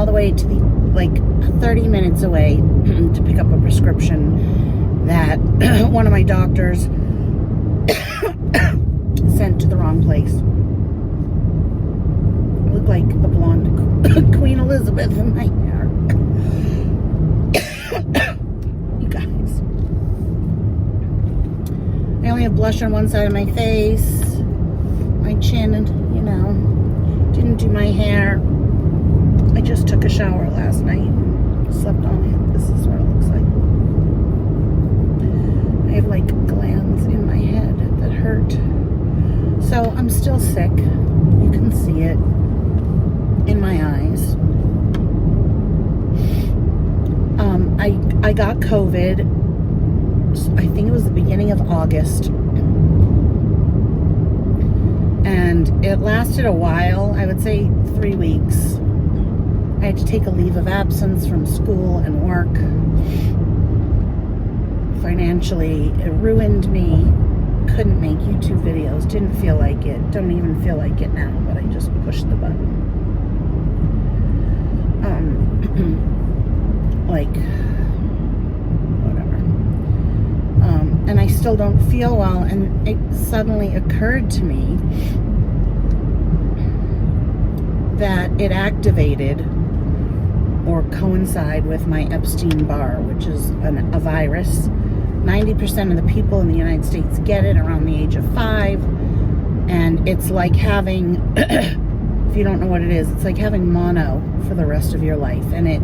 all the way to the, like, 30 minutes away to pick up a prescription that one of my doctors sent to the wrong place. I look like a blonde Queen Elizabeth in my hair. You guys. I only have blush on one side of my face. My chin, and didn't do my hair. I just took a shower last night. Slept on it. This is what it looks like. I have like glands in my head that hurt. So I'm still sick. You can see it in my eyes. I got COVID. I think it was the beginning of August. And it lasted a while. I would say 3 weeks. I had to take a leave of absence from school and work. Financially, it ruined me. Couldn't make YouTube videos. Didn't feel like it. Don't even feel like it now, but I just pushed the button. Like, whatever. And I still don't feel well, and it suddenly occurred to me that it activated or coincide with my Epstein-Barr, which is a virus. 90% of the people in the United States get it around the age of 5, and it's like having, if you don't know what it is, it's like having mono for the rest of your life, and it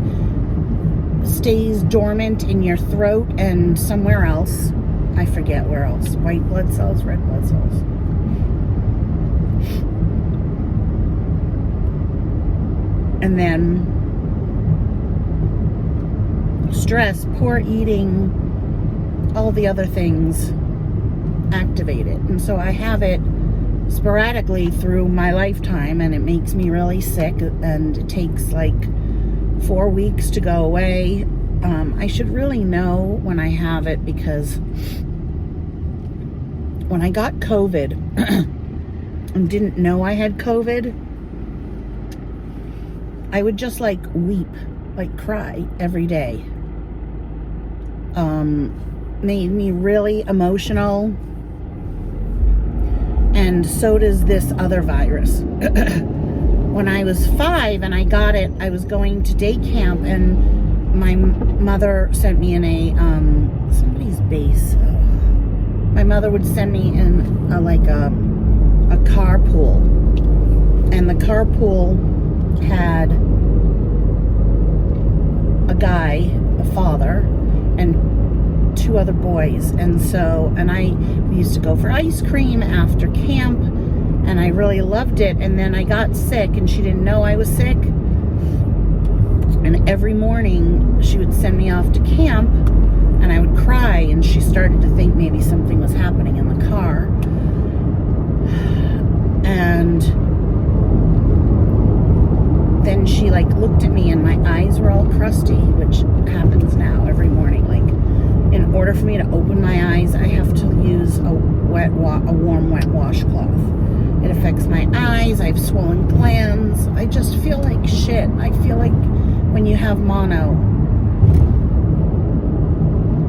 stays dormant in your throat and somewhere else. I forget where else. White blood cells, red blood cells. And then stress, poor eating, all the other things activate it. And so I have it sporadically through my lifetime, and it makes me really sick, and it takes like 4 weeks to go away. I should really know when I have it, because when I got COVID and didn't know I had COVID, I would just like weep, like cry every day. Made me really emotional. And so does this other virus. When I was 5 and I got it, I was going to day camp, and my mother sent me in a somebody's base. My mother would send me in a carpool, and the carpool had a guy, a father, and 2 other boys. And we used to go for ice cream after camp, and I really loved it. And then I got sick, and she didn't know I was sick. And every morning she would send me off to camp, and I would cry, and she started to think maybe something was happening in the car. And then she like looked at me, and my eyes were all crusty, which happens now every morning. Like, in order for me to open my eyes, I have to use a warm wet washcloth. It affects my eyes. I have swollen glands. I just feel like shit. I feel like when you have mono,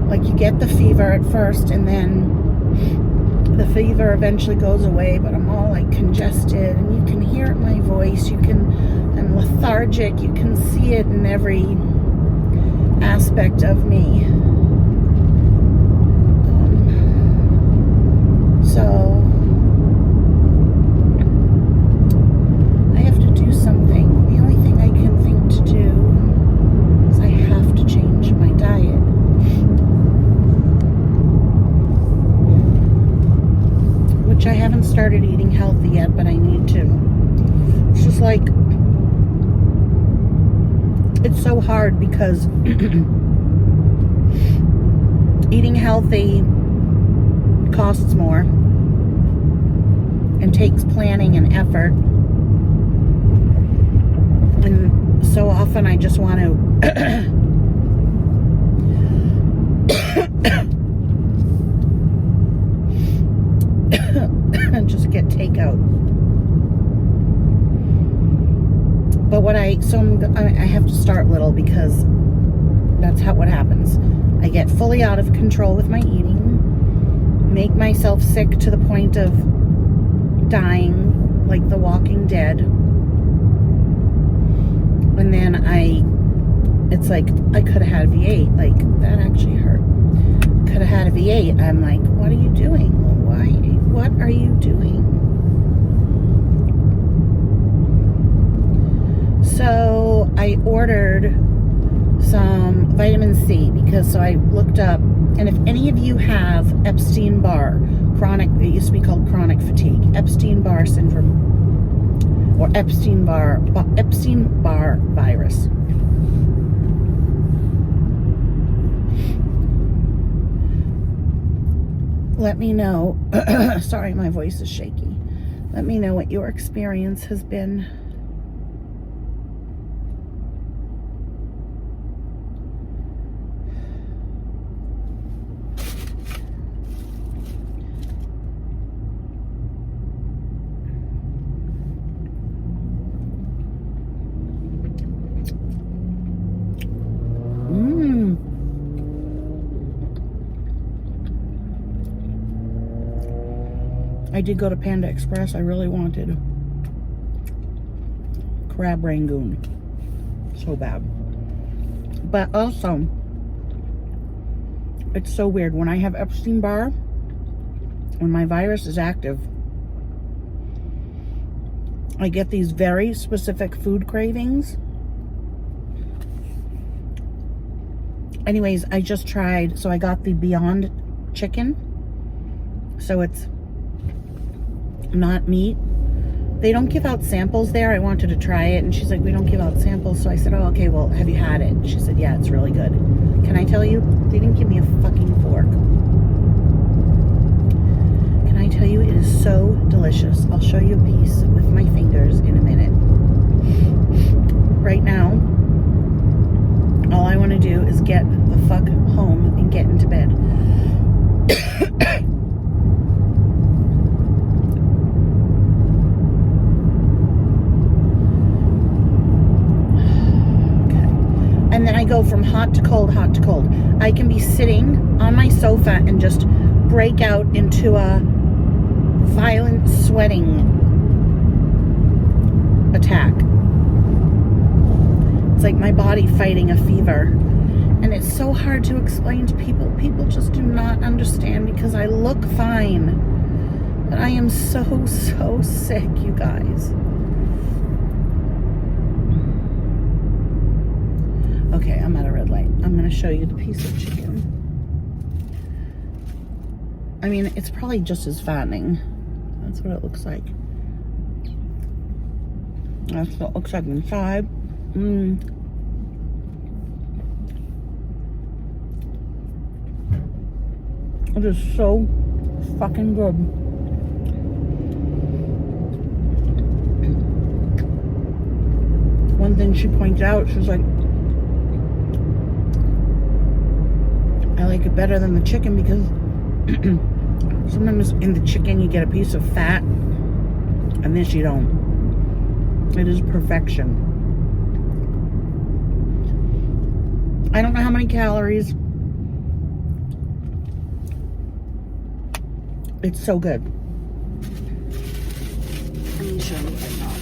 like you get the fever at first, and then the fever eventually goes away, but I'm all like congested, and you can hear it in my voice. I'm lethargic. You can see it in every aspect of me. So I have to do something. The only thing I can think to do is I have to change my diet. Which I haven't started eating healthy yet, but I need to. It's just like, it's so hard because eating healthy costs more and takes planning and effort. And so often I just want to just get takeout. But I have to start little because that's what happens. I get fully out of control with my eating, make myself sick to the point of dying, like The Walking Dead. And then it's like I could have had a V8. Like, that actually hurt. Could have had a V8. I'm like, what are you doing? Why? What are you doing? So I ordered some vitamin C so I looked up, and if any of you have Epstein-Barr, it used to be called chronic fatigue, Epstein-Barr syndrome, or Epstein-Barr virus. Let me know. Sorry, my voice is shaky. Let me know what your experience has been. I did go to Panda Express. I really wanted crab rangoon so bad. But also, it's so weird. When I have Epstein-Barr, when my virus is active, I get these very specific food cravings. Anyways, I just tried, so I got the Beyond chicken. So it's not meat. They don't give out samples there. I wanted to try it, and she's like, we don't give out samples. So I said, oh, okay, well, have you had it? She said, yeah, it's really good. Can I tell you? They didn't give me a fucking fork. Can I tell you, it is so delicious. I'll show you a piece with my fingers in a minute. Right now, all I want to do is get the fuck home and get into bed. And then I go from hot to cold, hot to cold. I can be sitting on my sofa and just break out into a violent sweating attack. It's like my body fighting a fever. And it's so hard to explain to people. People just do not understand because I look fine. But I am so sick, you guys. Okay, I'm at a red light. I'm going to show you the piece of chicken. I mean, it's probably just as fattening. That's what it looks like. That's what it looks like inside. It is so fucking good. One thing she pointed out, she was like, I like it better than the chicken because sometimes in the chicken you get a piece of fat and this you don't. It is perfection. I don't know how many calories. It's so good. Let me show you right now.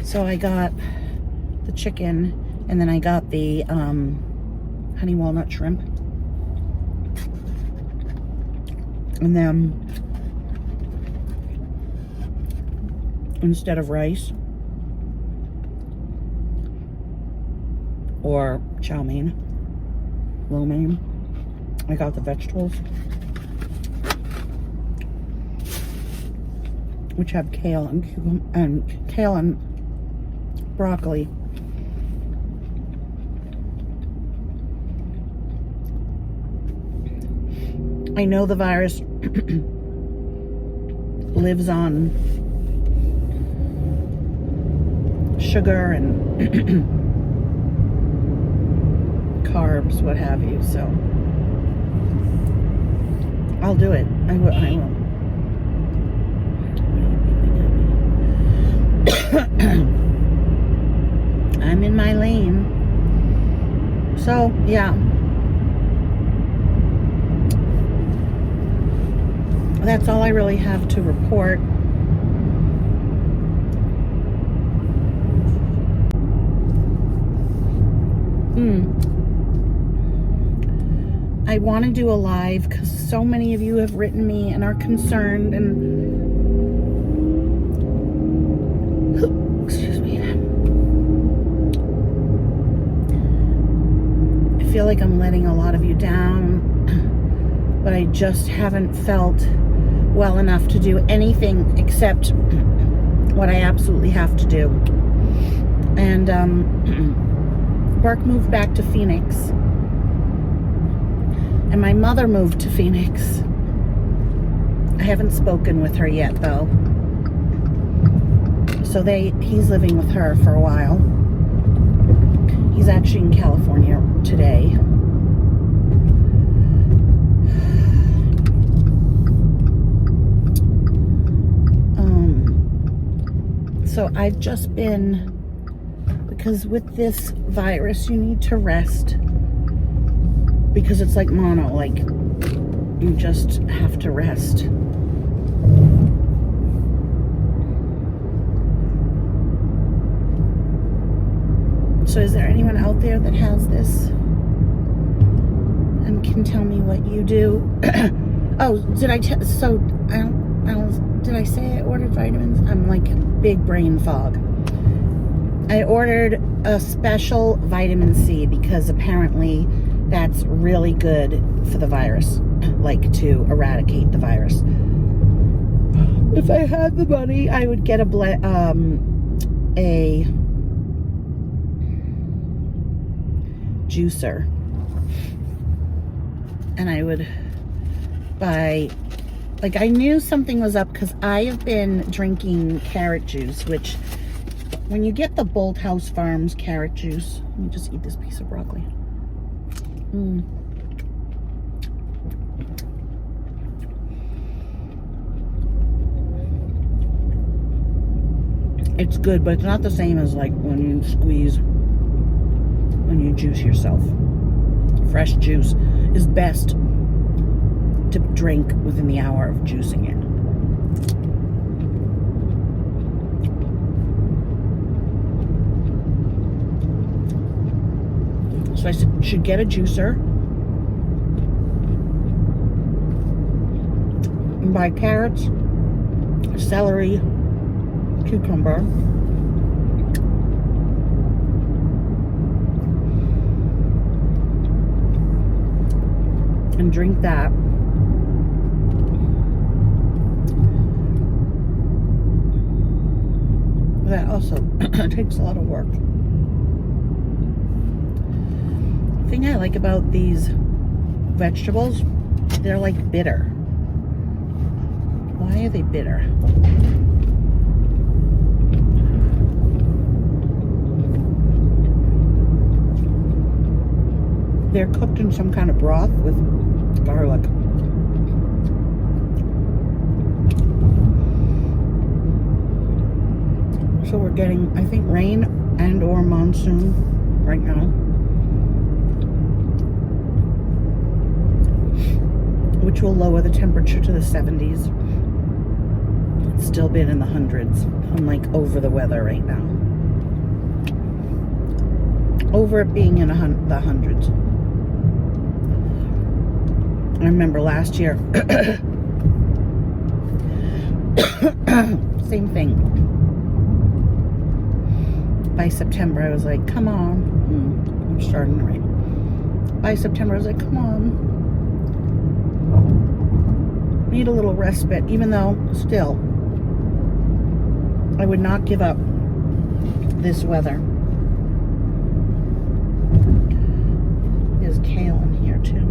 So I got the chicken, and then I got the honey walnut shrimp, and then instead of rice or chow mein, lo mein, I got the vegetables, which have kale and broccoli. I know the virus lives on sugar and carbs, what have you, so I'll do it. I will. I'm in my lane. So, yeah. That's all I really have to report. I want to do a live because so many of you have written me and are concerned, and excuse me. I feel like I'm letting a lot of you down, but I just haven't felt well enough to do anything except what I absolutely have to do. And Burke moved back to Phoenix. And my mother moved to Phoenix. I haven't spoken with her yet, though. So he's living with her for a while. He's actually in California today. So I've just been, because with this virus, you need to rest. Because it's like mono, like you just have to rest. So is there anyone out there that has this and can tell me what you do? Oh, did I did I say I ordered vitamins? I'm like big brain fog. I ordered a special vitamin C because apparently that's really good for the virus, like to eradicate the virus. If I had the money, I would get a juicer, and I would buy, like, I knew something was up because I have been drinking carrot juice, which when you get the Bolt House Farms carrot juice, let me just eat this piece of broccoli. It's good, but it's not the same as like when you juice yourself. Fresh juice is best to drink within the hour of juicing it. So I should get a juicer and buy carrots, celery, cucumber, and drink that. That also takes a lot of work. The thing I like about these vegetables, they're like bitter. Why are they bitter? They're cooked in some kind of broth with garlic. So we're getting, I think, rain and or monsoon right now, which will lower the temperature to the 70s. It's still been in the hundreds. I'm like over the weather right now. Over it being in the hundreds. I remember last year, same thing. By September, I was like, come on. I'm starting to rain. By September, I was like, come on. Need a little respite, even though still, I would not give up this weather. There's kale in here too.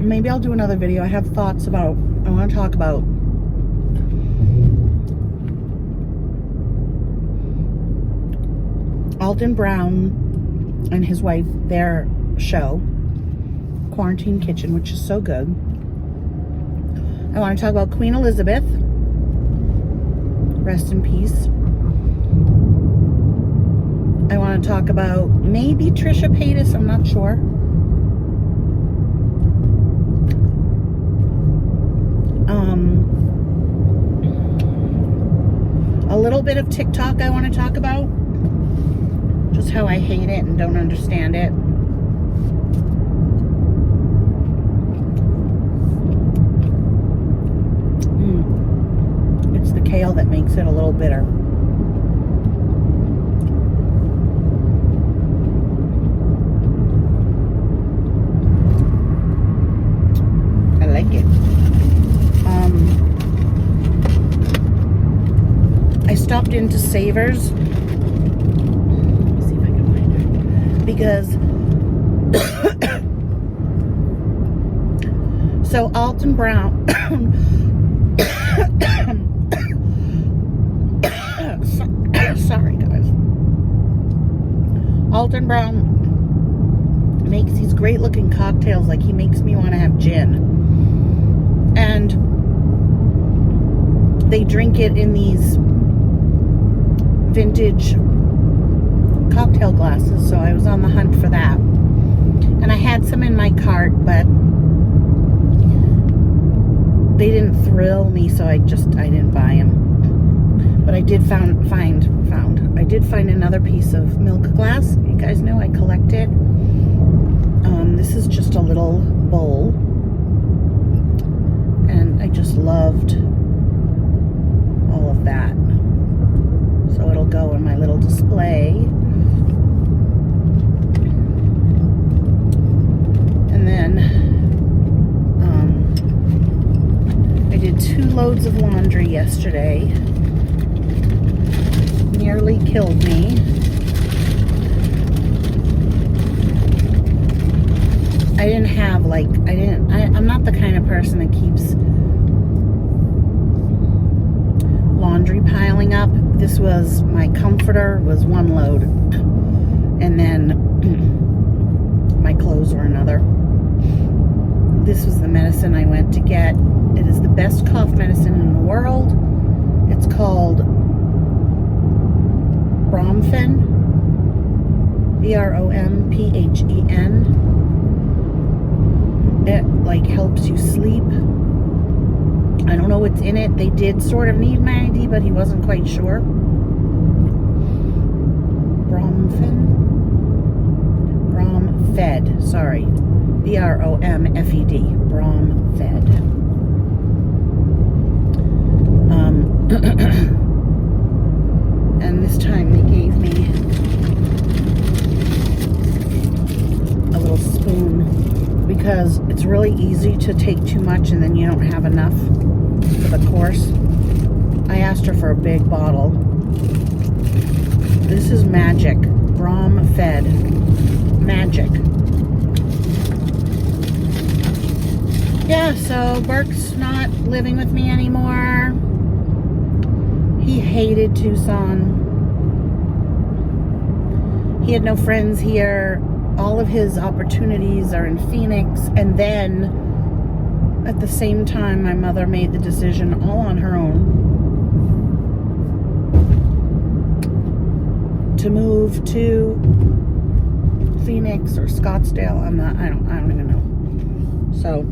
Maybe I'll do another video. I have thoughts about, I want to talk about Alton Brown and his wife, their show, quarantine kitchen, which is so good. I want to talk about Queen Elizabeth. Rest in peace. I want to talk about maybe Trisha Paytas. I'm not sure. A little bit of TikTok I want to talk about. Just how I hate it and don't understand it. It's the kale that makes it a little bitter. I like it. I stopped into Savers. Let me see if I can find it. Because so Alton Brown sorry guys. Alton Brown makes these great looking cocktails. Like, he makes me want to have gin. And they drink it in these vintage cocktail glasses, so I was on the hunt for that. And I had some in my cart, but they didn't thrill me, so I didn't buy them. But I did find another piece of milk glass. You guys know I collect it. This is just a little bowl, and I just loved all of that. So it'll go in my little display. And then I did 2 loads of laundry yesterday. Nearly killed me. I'm not the kind of person that keeps laundry piling up. This was, my comforter was 1 load, and then my clothes were another. This was the medicine I went to get. It is the best cough medicine in the world. It's called Bromfen, Bromphen. It like helps you sleep. I don't know what's in it. They did sort of need my ID, but he wasn't quite sure. Bromfed, sorry. Bromfed. Bromfed. And this time they gave me a little spoon, because it's really easy to take too much and then you don't have enough for the course. I asked her for a big bottle. This is magic. Bromfed. Magic. Yeah, so Burke's not living with me anymore. He hated Tucson. He had no friends here. All of his opportunities are in Phoenix. And then at the same time, my mother made the decision all on her own to move to Phoenix or Scottsdale. I don't even know. So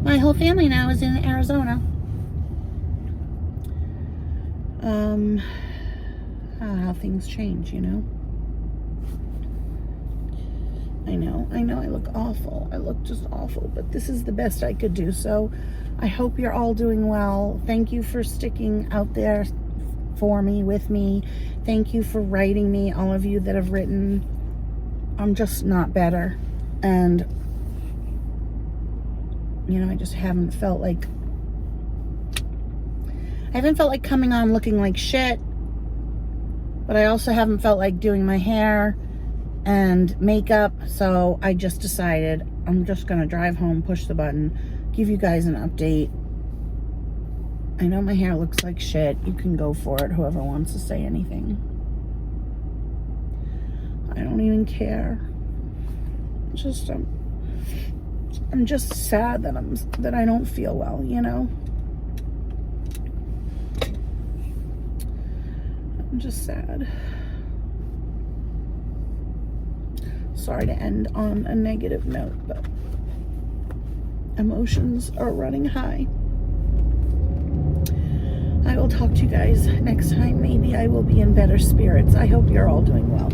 my whole family now is in Arizona. How things change, you know. I know I look awful. I look just awful, but this is the best I could do. So I hope you're all doing well. Thank you for sticking out there for me, with me. Thank you for writing me, all of you that have written. I'm just not better. And, you know, I just haven't felt like coming on looking like shit. But I also haven't felt like doing my hair and makeup, so I just decided I'm just gonna drive home, push the button, give you guys an update. I know my hair looks like shit. You can go for it, whoever wants to say anything. I don't even care. Just I'm just sad that I don't feel well, you know? I'm just sad. Sorry to end on a negative note, but emotions are running high. I will talk to you guys next time. Maybe I will be in better spirits. I hope you're all doing well.